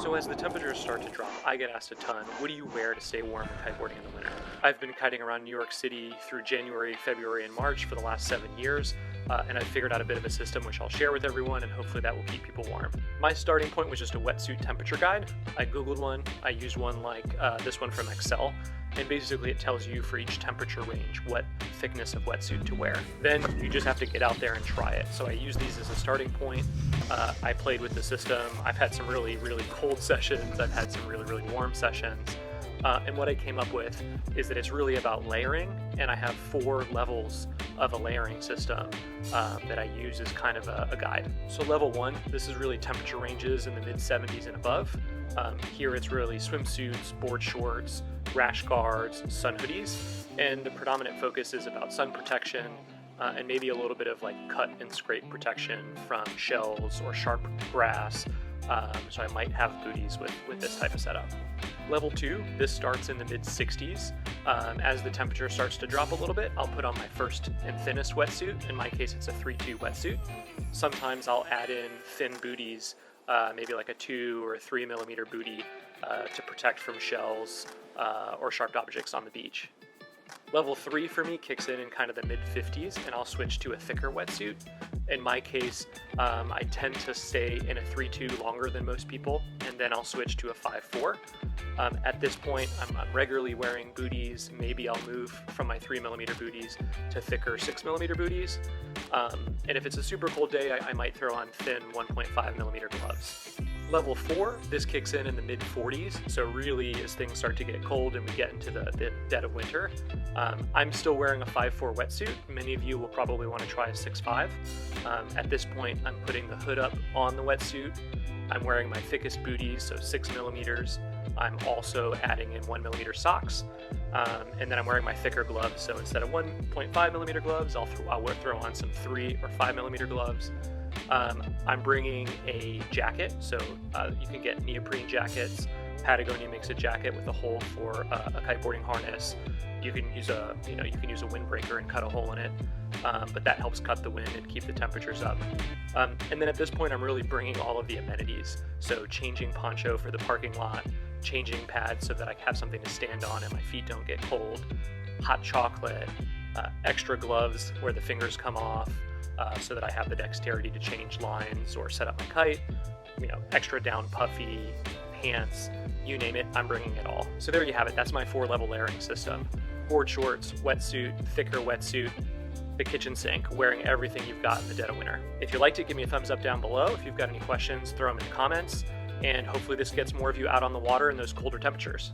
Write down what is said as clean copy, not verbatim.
So as the temperatures start to drop, I get asked a ton, what do you wear to stay warm when kiteboarding in the winter? I've been kiting around New York City through January, February, and March for the last 7 years, and I've figured out a bit of a system which I'll share with everyone, and hopefully that will keep people warm. My starting point was just a wetsuit temperature guide. I googled one, I used one like this one from Xcel, and basically it tells you for each temperature range what thickness of wetsuit to wear. Then you just have to get out there and try it. So I use these as a starting point. I played with the system. I've had some really cold sessions. I've had some really warm sessions. And what I came up with is that it's really about layering, and I have 4 levels of a layering system that I use as kind of a guide. So level 1, this is really temperature ranges in the mid-70s and above. Here it's really swimsuits, board shorts, rash guards, sun hoodies, and the predominant focus is about sun protection and maybe a little bit of like cut and scrape protection from shells or sharp grass. So I might have booties with this type of setup. Level 2, this starts in the mid-60s. As the temperature starts to drop a little bit, I'll put on my first and thinnest wetsuit. In my case, it's a 3-2 wetsuit. Sometimes I'll add in thin booties, maybe like a 2 or 3 millimeter booty to protect from shells or sharp objects on the beach. Level 3 for me kicks in kind of the mid-50s, and I'll switch to a thicker wetsuit. In my case, I tend to stay in a 3-2 longer than most people, and then I'll switch to a 5-4. At this point, I'm regularly wearing booties. Maybe I'll move from my 3 millimeter booties to thicker 6 millimeter booties. And if it's a super cold day, I might throw on thin 1.5 millimeter gloves. Level 4, this kicks in the mid-40s, so really as things start to get cold and we get into the dead of winter. I'm still wearing a 5-4 wetsuit. Many of you will probably want to try a 6-5. At this point, I'm putting the hood up on the wetsuit. I'm wearing my thickest booties, so 6 millimeters. I'm also adding in 1 millimeter socks, and then I'm wearing my thicker gloves. So instead of 1.5 millimeter gloves, I'll throw on some 3 or 5 millimeter gloves. I'm bringing a jacket, so you can get neoprene jackets. Patagonia makes a jacket with a hole for a kiteboarding harness. You can use a windbreaker and cut a hole in it, but that helps cut the wind and keep the temperatures up. And then at this point, I'm really bringing all of the amenities. So changing poncho for the parking lot, changing pads so that I have something to stand on and my feet don't get cold, hot chocolate, extra gloves where the fingers come off, so that I have the dexterity to change lines or set up my kite, extra down puffy, pants, you name it, I'm bringing it all. So there you have it, that's my 4-level layering system. Board shorts, wetsuit, thicker wetsuit, the kitchen sink, wearing everything you've got in the dead of winter. If you liked it, give me a thumbs up down below. If you've got any questions, throw them in the comments, and hopefully this gets more of you out on the water in those colder temperatures.